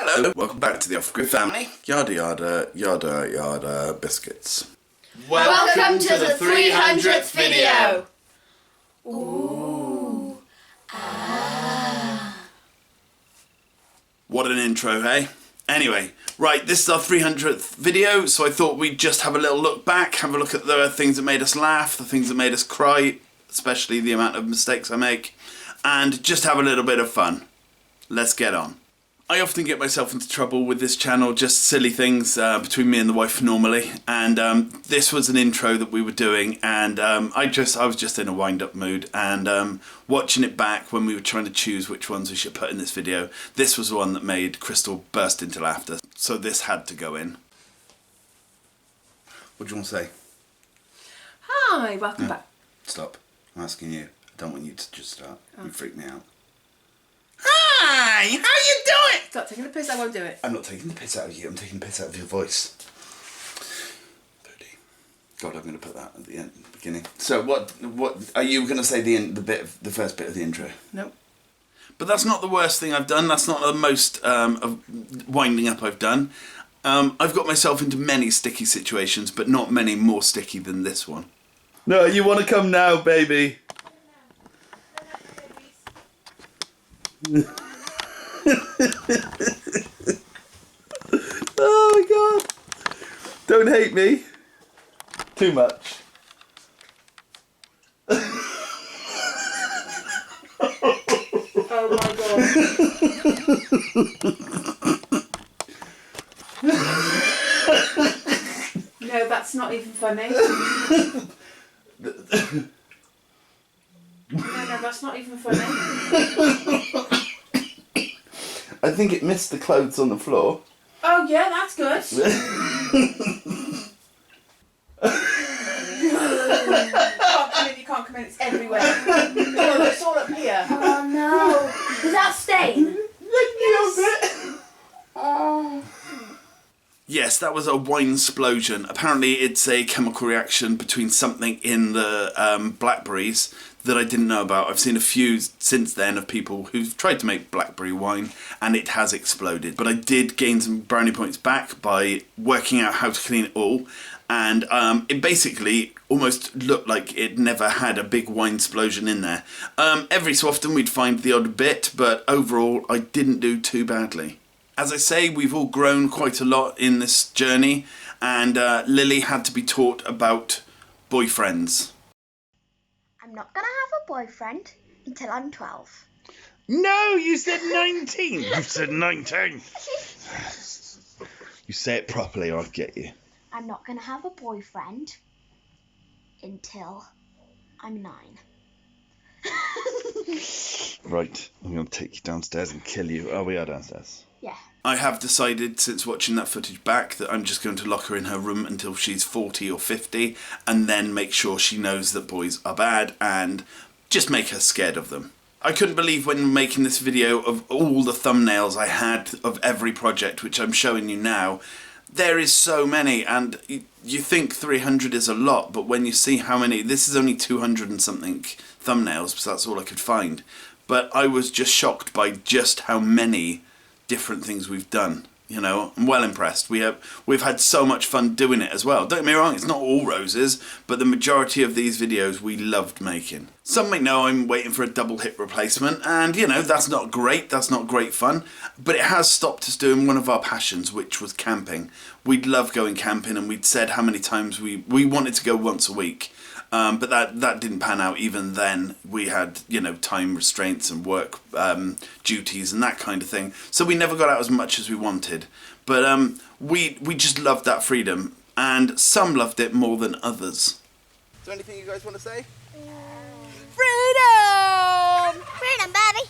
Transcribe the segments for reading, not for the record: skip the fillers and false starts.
Hello, welcome back to the Off-Grid family. Yada yada, yada yada, biscuits. Welcome to the 300th video! Ooh. What an intro, hey? Anyway, right, this is our 300th video, so I thought we'd just have a little look back, have a look at the things that made us laugh, the things that made us cry, especially the amount of mistakes I make, and just have a little bit of fun. Let's get on. I often get myself into trouble with this channel, just silly things between me and the wife normally, and this was an intro that we were doing, and I was just in a wind-up mood, and watching it back when we were trying to choose which ones we should put in this video, this was the one that made Crystal burst into laughter, so this had to go in. What do you want to say? Hi, welcome back. Stop. I'm asking you. I don't want you to just start. Oh. You freak me out. Hi! How you doing? Stop taking the piss, I won't do it. I'm not taking the piss out of you, I'm taking the piss out of your voice. God, I'm going to put that at the end, beginning. So what are you going to say the first bit of the intro? Nope. But that's not the worst thing I've done, that's not the most of winding up I've done. I've got myself into many sticky situations, but not many more sticky than this one. No, you want to come now, baby. Oh my god. Don't hate me too much. Oh my god. No, that's not even funny. No, that's not even funny. I think it missed the clothes on the floor. Oh yeah, that's good. You can't come in, it's everywhere. Oh, it's all up here. Oh no. Is that stain? Yes. Oh. Yes, that was a wine explosion. Apparently it's a chemical reaction between something in the blackberries that I didn't know about. I've seen a few since then of people who've tried to make blackberry wine and it has exploded. But I did gain some brownie points back by working out how to clean it all, and it basically almost looked like it never had a big wine explosion in there. Every so often we'd find the odd bit, but overall I didn't do too badly. As I say, we've all grown quite a lot in this journey, and Lily had to be taught about boyfriends. I'm not gonna have a boyfriend until I'm 12. No, you said 19. You said 19. You say it properly or I'll get you. I'm not gonna have a boyfriend until I'm 9. Right, I'm going to take you downstairs and kill you. Oh, we are downstairs. Yeah. I have decided, since watching that footage back, that I'm just going to lock her in her room until she's 40 or 50, and then make sure she knows that boys are bad, and just make her scared of them. I couldn't believe when making this video of all the thumbnails I had of every project, which I'm showing you now. There is so many, and you think 300 is a lot, but when you see how many, this is only 200 and something thumbnails, because that's all I could find. But I was just shocked by just how many different things we've done. You know, I'm well impressed. We've had so much fun doing it as well. Don't get me wrong, it's not all roses, but the majority of these videos we loved making. Some may know I'm waiting for a double hip replacement, and you know, that's not great fun, but it has stopped us doing one of our passions, which was camping. We'd love going camping, and we'd said how many times we wanted to go once a week. But that didn't pan out. Even then we had, you know, time restraints and work duties and that kind of thing, so we never got out as much as we wanted. But we just loved that freedom, and some loved it more than others. Is there anything you guys want to say? Freedom! Freedom, baby!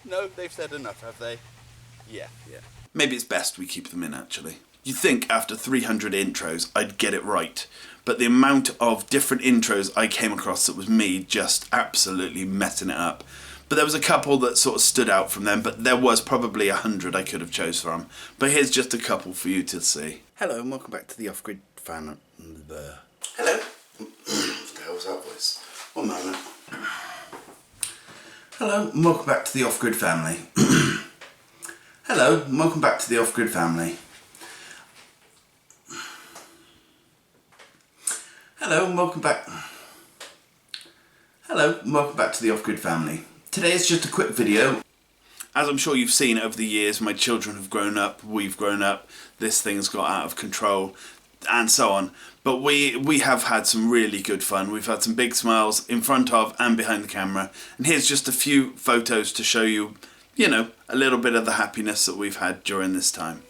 No, they've said enough, have they? Yeah. Maybe it's best we keep them in, actually. You'd think after 300 intros I'd get it right, but the amount of different intros I came across that was me just absolutely messing it up. But there was a couple that sort of stood out from them, but there was probably 100 I could have chose from. But here's just a couple for you to see. Hello and welcome back to the Off-Grid fan. Hello. What the hell was that voice? One moment. Hello and welcome back to the Off-Grid family. Hello and welcome back to the Off-Grid family. Hello and welcome back. Hello and welcome back to the Off-Grid family. Today is just a quick video. As I'm sure you've seen over the years, my children have grown up, we've grown up, this thing's got out of control, and so on. But we have had some really good fun. We've had some big smiles in front of and behind the camera. And here's just a few photos to show you, you know, a little bit of the happiness that we've had during this time.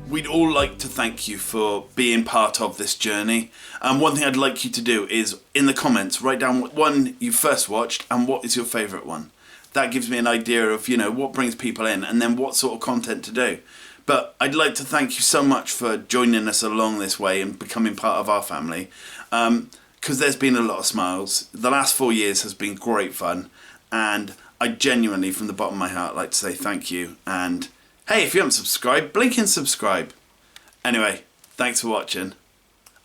We'd all like to thank you for being part of this journey. One thing I'd like you to do is, in the comments, write down what one you first watched and what is your favourite one. That gives me an idea of, you know, what brings people in and then what sort of content to do. But I'd like to thank you so much for joining us along this way and becoming part of our family. Because there's been a lot of smiles. The last 4 years has been great fun. And I genuinely, from the bottom of my heart, like to say thank you. And hey, if you haven't subscribed, blink and subscribe. Anyway, thanks for watching.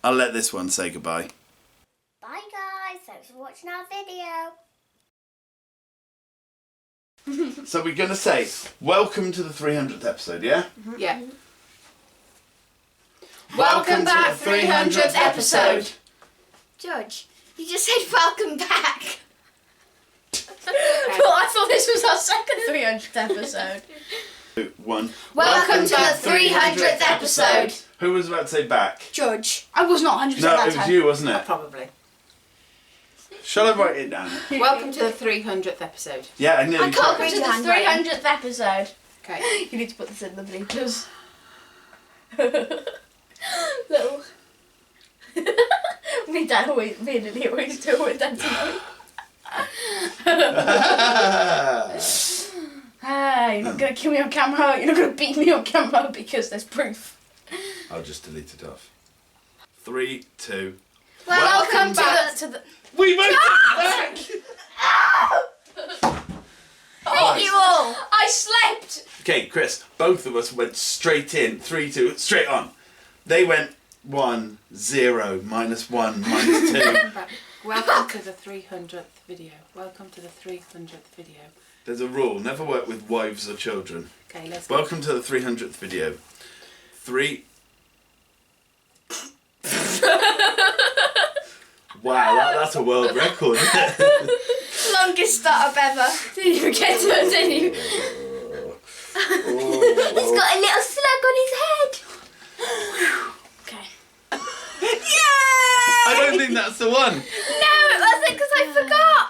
I'll let this one say goodbye. Bye guys, thanks for watching our video. So we're going to say, welcome to the 300th episode, yeah? Yeah. Welcome back, 300th episode. Judge, you just said welcome back. Well, I thought this was our second 300th episode. 2, 1. Welcome to the 300th episode. Who was about to say back? Judge. I was not 100% No, that it was time. you, wasn't it? Probably. Shall I write it down? Welcome to the 300th episode. Yeah, I nearly I can't tried. read Welcome to the handwriting. 300th episode. Okay. You need to put this in the bleepers. Little. Me and Lily always do it with that. You're not going to kill me on camera, you're not going to beat me on camera because there's proof. I'll just delete it off. 3, 2. Welcome back to the... We made it back! Hate you all. I slept! Okay, Chris, both of us went straight in. 3, 2, straight on. They went 1, 0, -1, -2. Welcome to the 300th video. Welcome to the 300th video. There's a rule, never work with wives or children. Okay, let's go. Welcome to the 300th video. 3. Wow, that's a world record, isn't it? Longest startup ever. Didn't even get to it, did you? He's got a little slug on his head. Okay. Yay! I don't think that's the one.